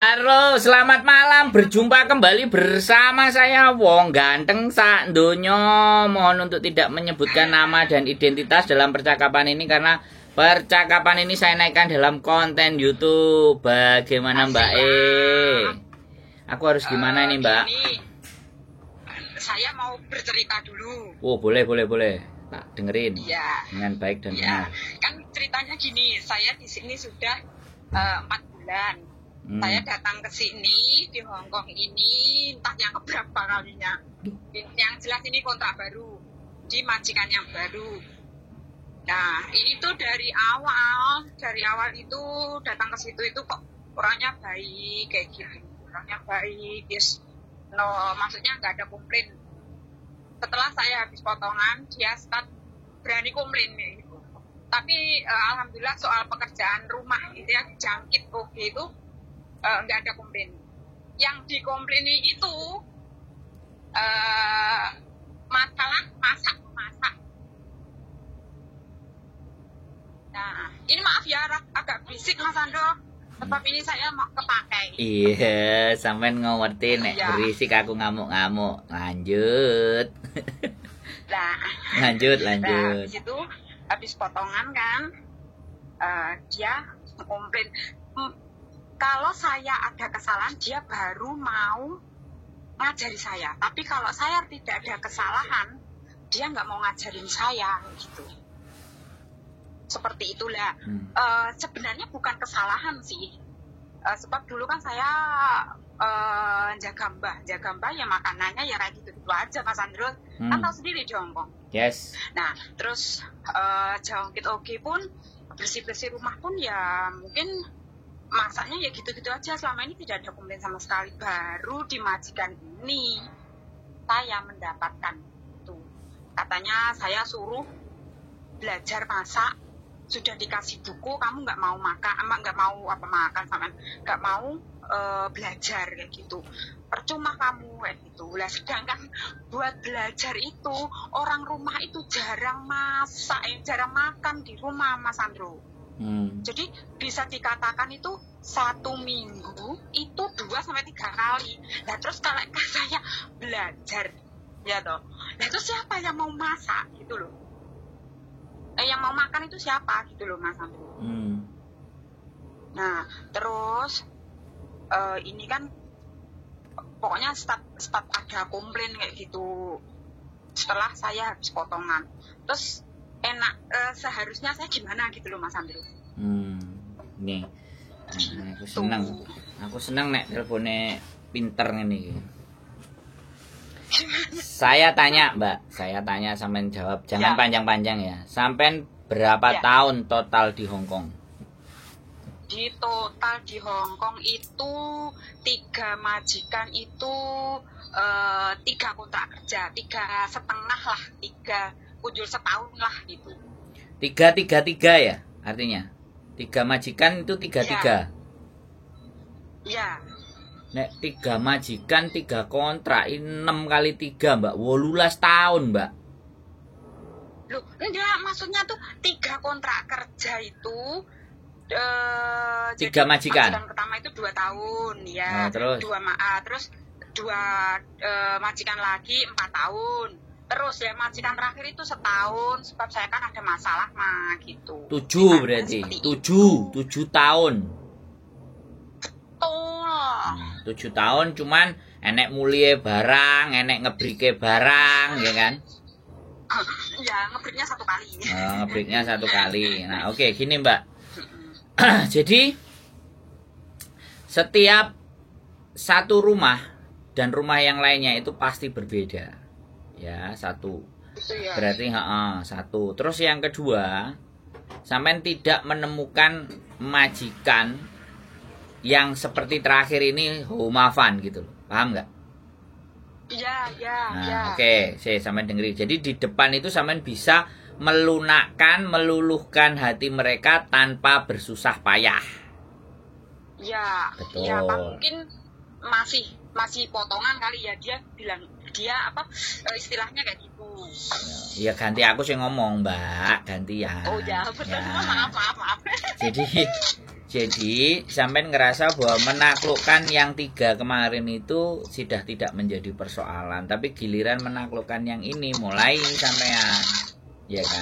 Halo, selamat malam. Berjumpa kembali bersama saya Wong Ganteng sak donya. Mohon untuk tidak menyebutkan nama dan identitas dalam percakapan ini karena percakapan ini saya naikkan dalam konten YouTube. Bagaimana Mbak E? Aku harus gimana ini Mbak? Ini, saya mau bercerita dulu. Oh boleh. Tak dengerin. Ya. Dengan baik dan benar. Kan ceritanya gini, saya di sini sudah 4 bulan. Saya datang ke sini di Hong Kong ini entah yang keberapa kalinya. Yang jelas ini kontrak baru di majikan yang baru. Nah ini tuh dari awal itu datang ke situ itu kok orangnya baik kayak gitu, orangnya baik, yes, no, maksudnya nggak ada komplain. Setelah saya habis potongan dia start berani komplain gitu. Tapi alhamdulillah soal pekerjaan rumah itu yang jangkit oke itu nggak ada komplain. Yang dikomplaini itu masalah masak. Nah, ini maaf ya agak berisik Mas Andro, sebab ini saya mau kepakai. Iya, sampean ngerti nek berisik aku ngamuk-ngamuk. Lanjut. Lanjut. Nah, di situ habis potongan kan, dia komplain. Kalau saya ada kesalahan, dia baru mau ngajari saya. Tapi kalau saya tidak ada kesalahan, dia nggak mau ngajarin saya, gitu. Seperti itulah. Sebenarnya bukan kesalahan sih. Sebab dulu kan saya jaga mbah ya makanannya ya kayak gitu aja Mas Andro. Kan tahu sendiri di Hong Kong. Yes. Nah, terus jangkit oke pun, bersih-bersih rumah pun ya mungkin masaknya ya gitu-gitu aja, selama ini tidak ada komplain sama sekali. Baru di majikan ini saya mendapatkan itu. Katanya saya suruh belajar masak, sudah dikasih buku, kamu nggak mau makan sama nggak mau belajar kayak gitu. Percuma kamu kayak gitu. Lah sedangkan buat belajar itu orang rumah itu jarang masak, jarang makan di rumah Mas Andro. Jadi bisa dikatakan itu 1 minggu itu 2-3 kali. Nah terus kalau saya belajar ya toh, nah itu siapa yang mau masak gitu loh, yang mau makan itu siapa gitu loh Mas Andro. Nah terus ini kan pokoknya start ada komplain kayak gitu setelah saya habis potongan. Terus seharusnya saya gimana gitu loh Mas Andro. Nih, aku senang nek teleponnya pinter nih. Saya tanya Mbak, sampean jawab, jangan panjang-panjang ya. Sampean berapa tahun total di Hong Kong? Di total di Hong Kong itu 3 majikan itu 3 kontrak kerja, 3,5 lah, 3 ujur setahun lah gitu. 3 ya artinya 3 majikan itu 3. Iya. Nek 3 majikan 3 kontrak 6 kali 3 Mbak 18 tahun Mbak. Loh enggak, maksudnya tuh 3 kontrak kerja itu 3 majikan. Majikan pertama itu 2 tahun ya. Nah, terus 2 majikan lagi 4 tahun. Terus ya majikan terakhir itu setahun, sebab saya kan ada masalah mah gitu. 7 berarti 7 tahun. Betul. 7 tahun cuman enek mulie barang, enek ngebrike barang ya kan? Ya ngebriknya 1 kali. Ngebriknya 1 kali. Nah oke, gini Mbak. Jadi setiap satu rumah dan rumah yang lainnya itu pasti berbeda. Ya, 1. Ya. Berarti 1. Terus yang kedua, sampean tidak menemukan majikan yang seperti terakhir ini Homafan gitu loh. Paham nggak? Iya. Oke, saya sampean dengerin. Jadi di depan itu sampean bisa meluluhkan hati mereka tanpa bersusah payah. Iya. Betul. Ya, mungkin masih potongan kali ya, dia bilang istilahnya kayak gitu. Ya ganti aku sih ngomong Mbak, ganti ya. Oh ya, betul. Ya. Maaf. Jadi sampean ngerasa bahwa menaklukkan yang 3 kemarin itu sudah tidak menjadi persoalan, tapi giliran menaklukkan yang ini mulai sampean, ya kan?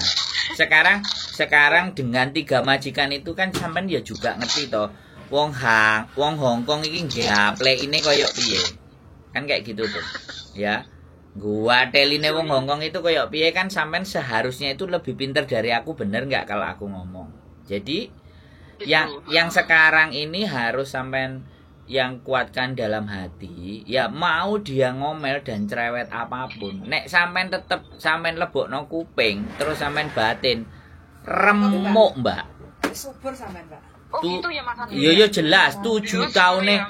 Sekarang dengan 3 majikan itu kan sampean ya juga ngerti toh, wong Hongkong iki gaple ini koyo piye. Kan kayak gitu tuh. Ya. Gua teline wong Hongkong itu koyo piye kan sampean seharusnya itu lebih pinter dari aku, bener nggak kalau aku ngomong. Jadi yang sekarang ini harus sampean yang kuatkan dalam hati, ya mau dia ngomel dan cerewet apapun, nek sampean tetep sampean lebokno kuping terus sampean batin remuk mbak. Subur sampean mbak. Gitu ya Mas Andri. Iya jelas 7 tahune,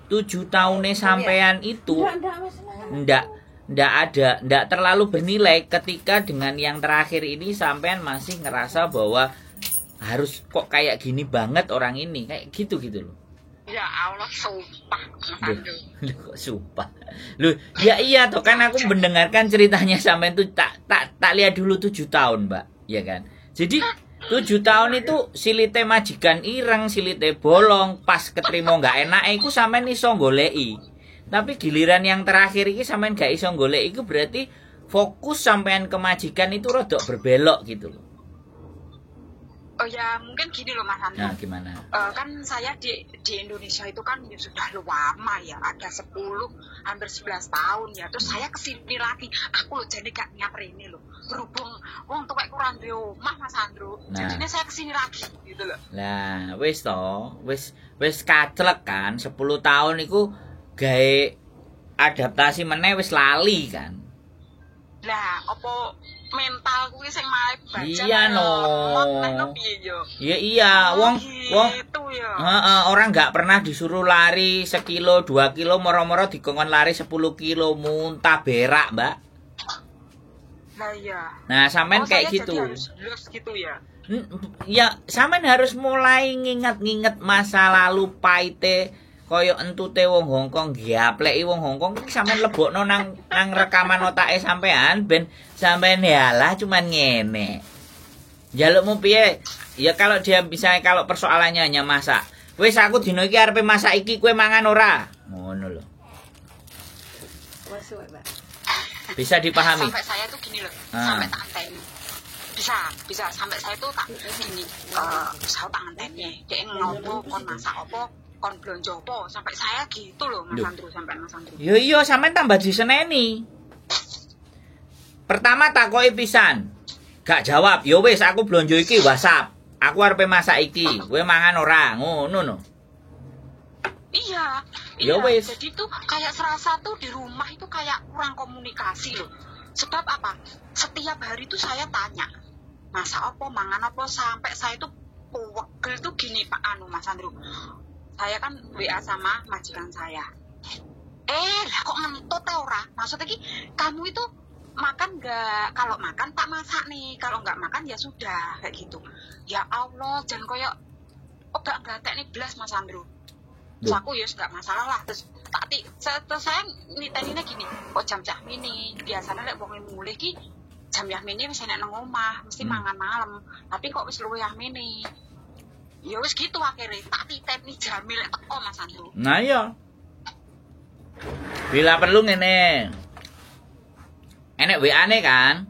7 tahune sampean itu ndak terlalu bernilai ketika dengan yang terakhir ini sampean masih ngerasa bahwa harus kok kayak gini banget orang ini, kayak gitu loh. Ya Allah, sumpah Mas Andri. Loh, kok sumpah? Loh, ya iya toh kan aku mendengarkan ceritanya sampean tuh tak lihat dulu 7 tahun, Mbak. Ya kan? Jadi 7 tahun itu silite majikan ireng, silite bolong, pas ketrimo nggak enak iku sampean iso goleki. Tapi giliran yang terakhir iki sampean gak iso goleki iku berarti fokus sampean ke majikan itu rodok berbelok gitu loh. Oh ya mungkin gini loh Mas Andri. Nah, gimana? Kan saya di Indonesia itu kan ya sudah lama ya, ada 10 hampir 11 tahun ya. Terus saya kesini lagi, aku loh jadi gak niat ini loh. Berhubung wong tuwek kurang duwe omah Mas Andro. Nah. Jadinya saya kesini lagi gitu loh. Lah, wis to, wis kaclek kan 10 tahun iku gawe adaptasi meneh wis lali kan. Lah, apa mental kuwi sing malah baca. Iya no. Piye yo? Iya, wong gitu ya. orang nggak pernah disuruh lari 1 kilo, 2 kilo, moro-moro dikongkon lari 10 kilo, muntah berak, Mbak. Nah iya. Nah, sampean kayak gitu. Jadi harus lulus gitu ya. Ya, sampean harus mulai nginget-nginget masa lalu paite koyo entute wong Hongkong gapleki wong Hongkong iki sampean lebokno nang rekaman otake sampean ben sampean yalah cuman ngene. Jalukmu piye? Ya kalau dia bisa kalau persoalannya hanya masak. Wis aku dino iki arepe masak iki kowe mangan ora? Ngono lho. Bisa dipahami. Sampai saya tuh gini loh. Sampai tak anteni. Bisa sampai saya tuh tak gini. Saya tak anteni. Dia ngopo kon masak apa? Kon blonjo apa sampai saya gitu loh Mas Andro sampai Mas Andro. Yo iya sampean tambah diseneni. Pertama takoki pisan. Gak jawab. Yo wis aku blonjo iki WhatsApp. Aku arepe masak iki. Kowe mangan ora? Ngono no. Iya. Yo wis. Jadi tuh kayak serasa tuh di rumah itu kayak kurang komunikasi loh. Sebab apa? Setiap hari tuh saya tanya. Masak apa, mangan apa sampai saya tuh pegel tuh gini Pak Mas Andro. Saya kan WA sama majikan saya. Lah kok ngentut ora? Maksudnya ki kamu itu makan nggak? Kalau makan tak masak nih. Kalau nggak makan ya sudah kayak gitu. Ya Allah, jangan koyok gak tek nih belas Mas Andro. Terus aku ya nggak masalah lah. Terus saya niteninnya gini. Kok jam mini? Biasanya lek wong mulih ki jam mini wis enek nang omah, mesti mangan malam. Tapi kok wis luwih mini? Ya wis gitu akhirnya tak titeni Jamil teko Mas Andro. Nah iya. Bila perlu ngene. Enek WA-ne kan?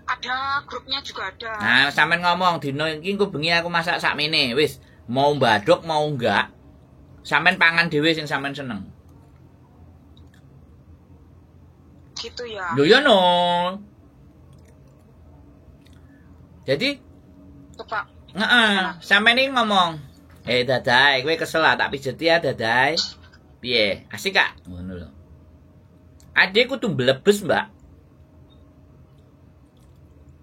Ada grupnya juga ada. Nah, sampean ngomong dino iki engko bengi aku masak sakmene, wis. Mau mbadok mau enggak. Sampean pangan dhewe sing sampean seneng. Gitu ya. Lho ya no. Jadi coba sampean iki ngomong, Dadai, kowe kesel tak pijeti ya, Dadai." Piye? Asik gak? Ngono lho. Adek kudu mlebes, Mbak.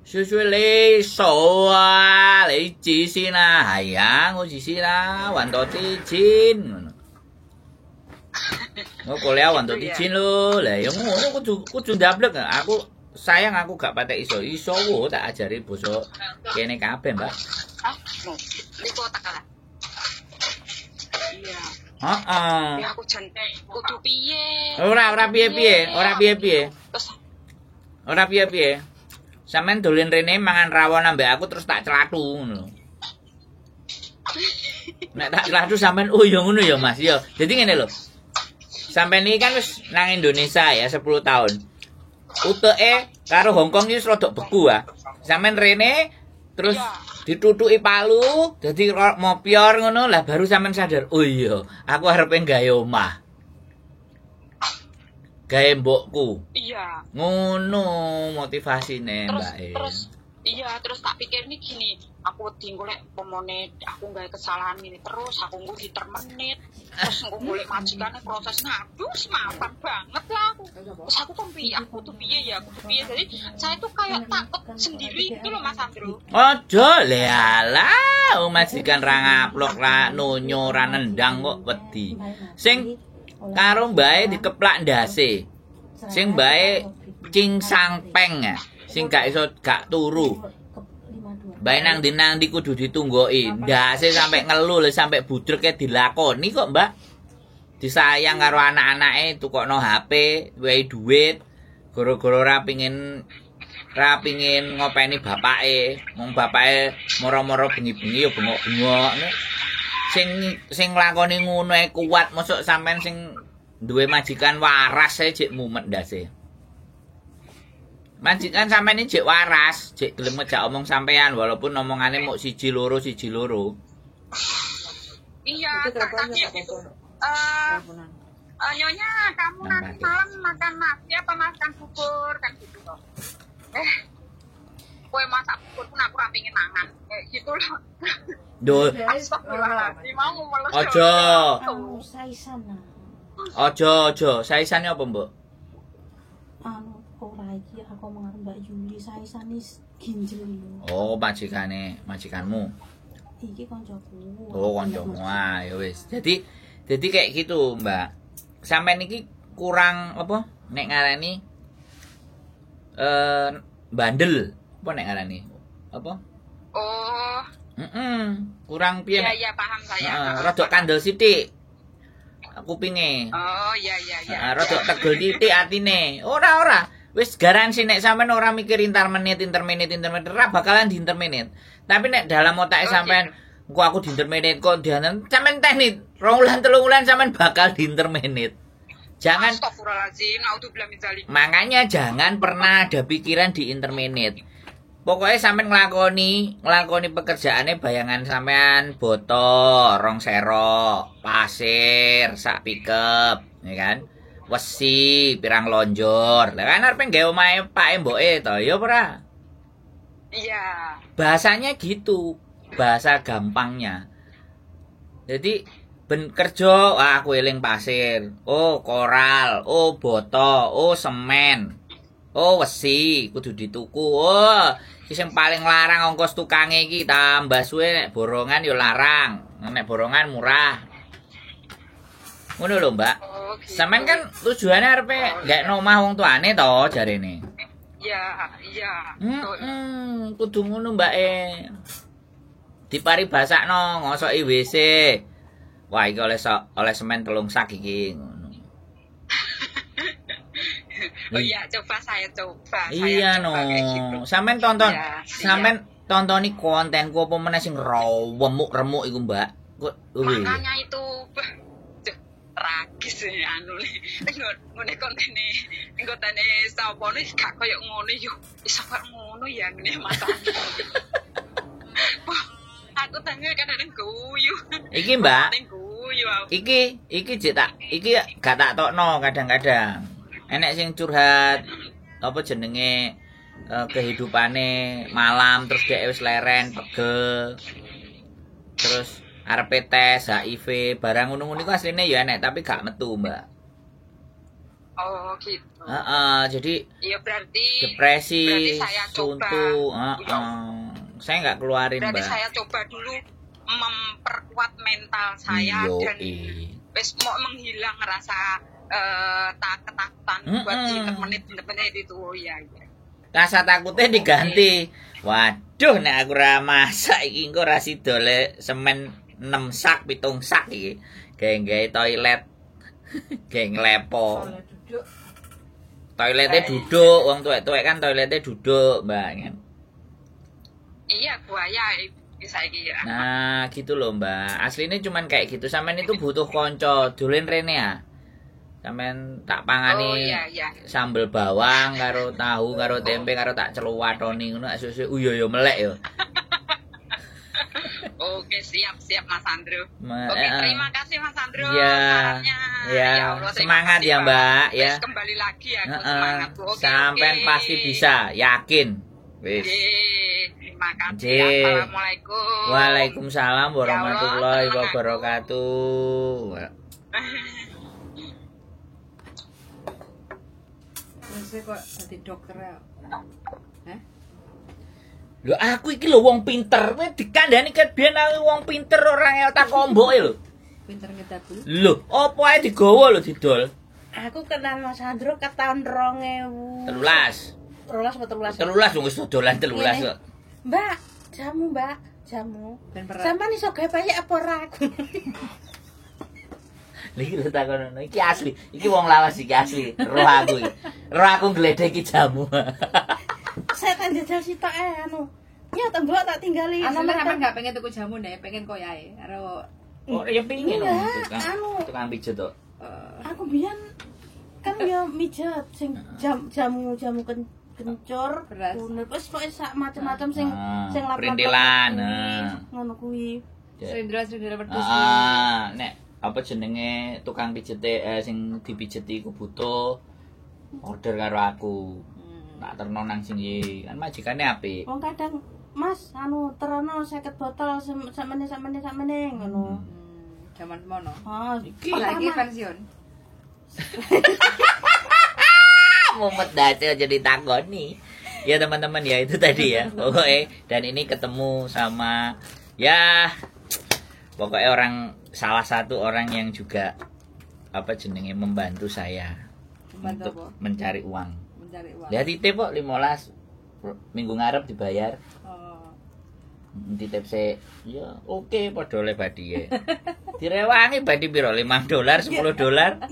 Susuele soal ijisina hayang ujisina wanto tijin ngono. Ngo kuliah wanto tijin lho. Lah ya ngono kudu ndablek. Sayang aku gak patek iso wo tak ajari basa kene kabeh, Mbak. Liko tak kalah. Iya. Heeh. Ya aku jan kudu piye? Ora piye. Sampeyan dolen rene mangan rawon ambek aku terus tak celathu ngono. Nek tak kladu sampean ya ngono ya Mas ya. Jadi ngene lho. Sampeyan iki kan wis nang Indonesia ya 10 tahun. Uteke karo Hong Kong iki rada beku ah. Sampeyan rene terus ditutuki palu dadi mopior ngono lah baru sampeyan sadar. Oh iya, aku arepe gawe omah. Gawe mbokku. Iya. Ngono motivasine, Terus Mbak. terus iya, terus tak pikir nih gini, aku wedi golek pemone aku gawe kesalahan ini terus aku nggo ditermenit. Terus nggo golek majikane prosesnya aduh semangat banget lah aku. Terus aku tuh piye ya, aku tuh piye. Jadi saya tuh kayak takut sendiri gitu loh Mas Andro. Ojo le alah, majikan ra ngaplok ra nonyo ra nendang kok wedi. Sing karo mbae dikeplak ndase. Sing mbae cingsang peng ya. Sing gak turu. Mbae nang ndi kudu ditunggoki. Ndase sampe ngeluh sampe budreke dilakoni kok, Mbak. Disayang karo anak-anake tukokno HP, wehi duit. Gara-gara ra pingin ngopeni bapake. Mung bapake moro-moro bengi-bengi ya bengok-bengok. Sing nglakoni ngono ae kuat, mosok sampean sing duwe majikan waras ae jek mumet ndase. Majikan sampean iki jek waras, jek gelem ngejak omong sampean walaupun omongane mok siji loro. Iya, tapi gitu. Nyonya, kamu nanti malam makan nasi apa makan bubur kan gitu loh. Kowe masak bubur pun aku ra pengin mangan. Kayak gitu loh. Duh. Astagfirullahaladzim, mau meleset. Ojo. Saisan. Ojo. Saisane apa, Mbok? Ora iki aku mengarep Mbak Yuli Saisan is ginjel lho. Oh, majikanmu. Iki kancaku. Oh, kancamu. Ah, ya wis. Jadi kayak gitu, Mbak. Sampeyan iki kurang apa? Nek ngarani bandel. Apa nek ngarani? Apa? Oh. Kurang piye? Iya, paham saya. Rodok kandel sithik. Kupinge. Oh, iya. Rodok tegel titik atine. Ora. Wis garansi nek sampean ora mikir intermenit, ra bakalan diintermenit. Tapi nek dalam otake sampean kok aku diintermenit kok dianen sampean teknik 2 wulan 3 wulan sampean bakal diintermenit. Jangan Astagfirullahaladzim, naudzubillah min dzalik. Makanya jangan pernah ada pikiran diintermenit. Pokoknya sampean nglakoni pekerjaane bayangan sampean boto, rong serok, pasir, sak pickup, ya kan? Wesi, pirang lonjor. Lah kan arep nggawe omahe pake mboke to, ya ora? Iya. Bahasanya gitu, bahasa gampangnya. Jadi kerja, aku eling pasir, oh koral, oh boto, oh semen, oh wesi, kudu dituku, oh sing paling larang ongkos tukange iki tambah suwe nek borongan yo larang, nek borongan murah. Ngono lho, Mbak. Oh, gitu. Sampeyan kan tujuane arepe gakno omah wong tuane to jarene. Iya. Kudu ngono, Mbak. Diparibasakno ngosoki WC. Wah, iki oleh semen 3 sak iki ngono. Oh iya, saya coba. Iya no. Sampeyan tonton. Ya, Sampeyan tontoni kontenku apa meneh sing remuk-remuk iku, Mbak. Kok makanya itu tragis anu ngene kontene anggotane sapa nih gak koyo ngono yo iso kok ngono ya ngene matane. Aku tanya kadang guyu. Iki, Mbak. Guyu. Iki gak tak tokno kadang-kadang. Enek sing curhat apa jenenge kehidupane malam terus dhek wis leren pegel. Terus arepe tes HIV barang ngono-ngono iku asline ya enek tapi gak metu, Mbak. Oh, gitu. Jadi ya berarti saya suntuk, saya nggak keluarin, berarti Mbak. Saya coba dulu memperkuat mental saya dan wis mau menghilang rasa ketakutan buat intermenit itu. Oh iya. Rasa takutnya diganti. Waduh, nek aku ra masak iki engko ra sida le semen 6 sak 7 sak iki. Gawe toilet. Gawe nglepo. Toiletnya duduk, wong tuwek-tuwek kan toiletnya duduk, Mbak. Iya, buaya saiki ya. Nah, gitu loh, Mbak. Aslinya cuman kayak gitu. Sampean itu butuh konco, dolen rene ya. Sampean tak pangani Oh iya iya. sambel bawang karo tahu karo tempe karo tak celuwatoni ngono sesuk yo melek yo. Oke, siap Mas Andrew. Ma- Oke, eh, terima kasih Mas Andrew Ya, sarannya. ya, Allah, terima semangat kasih, ya, Pak. Mbak, ya. Terus kembali lagi aku Heeh. semangat Bu. Oke, Sampean oke. pasti bisa, yakin. Wis. Terima kasih. Jee. Assalamualaikum. Waalaikumsalam warahmatullahi Ya Allah, wabarakatuh. Terus kok dadi dokter ya? Hah? Lho aku iki lho wong pinter, kowe dikandani ket biyen aku wong pinter ora tak komboke lho. Pinter ngedabul. Lho, opo ae digawa lho didol. Aku kenal Mas Andro ke tahun 2000. 13. 13 13 wis dolan 13 kok. Mbak, jamu. Ben perak. Sampeyan iso gawe payek apa ora aku? Iki lho takono, iki asli. Iki wong lawas iki asli. Roh aku iki. Roh aku gledeki jamu. Saya kan jajal sitok anu. Ya tembok tak tinggali. Anu Sampeyan sampean gak pengen tuku jamu nih, pengen koyae karo Oh, ya pingin Iya, tukang anu. tukang pijet to. aku biyen kan ya mijet sing jamu kencur, Beras. kunir, wis pokoke sak macam-macam sing Ah, sing lapar. perintilan, Ngono kuwi. selindra-selindra wedhus. Nek apa jenenge tukang pijete sing dipijeti iku butuh order karo aku. Tak terno nang sini kan majikane apik. Wong kadang Mas, anu terono 50 botol samene ngono. Zaman semono. Ah, Iki Lagi pertama. pensiun. Mumet date aja ditakoni. Ya teman-teman ya itu tadi ya. Pokoknya dan ini ketemu sama ya pokoknya salah satu orang yang juga apa jenenge membantu saya Membantu untuk apa? mencari uang. Mencari uang. Lihat titip kok 15 minggu ngarep dibayar. Oh. Titip se ya oke padha oleh badhe. Direwangi badhe piro? $5, $10.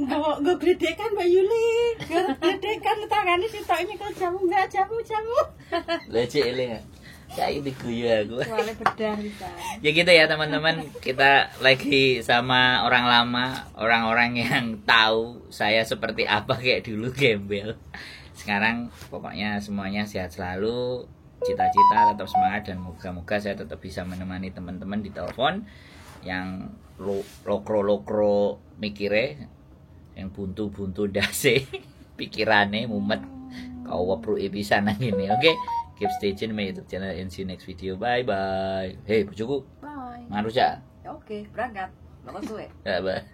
Nggo gledekan Mbak Yuli. Gledekan tangane sitok ini kok jamu enggak jamu. Lah cek eling. Saiki diguyu aku. Soalnya bedah bisa. Ya gitu ya teman-teman, kita lagi sama orang lama, orang-orang yang tahu saya seperti apa kayak dulu gembel. Sekarang pokoknya semuanya sehat selalu, cita-cita tetap semangat dan moga-moga saya tetap bisa menemani teman-teman di telepon yang lokro mikire, yang buntu dase pikirane mumet kau wapru bisa nang ini. Oke, keep stay tune my YouTube channel and see you next video. Bye bye. Hey, bojoku, Bye. ngaruh ya? Oke, berangkat. Bakal suwe. Ya, bye.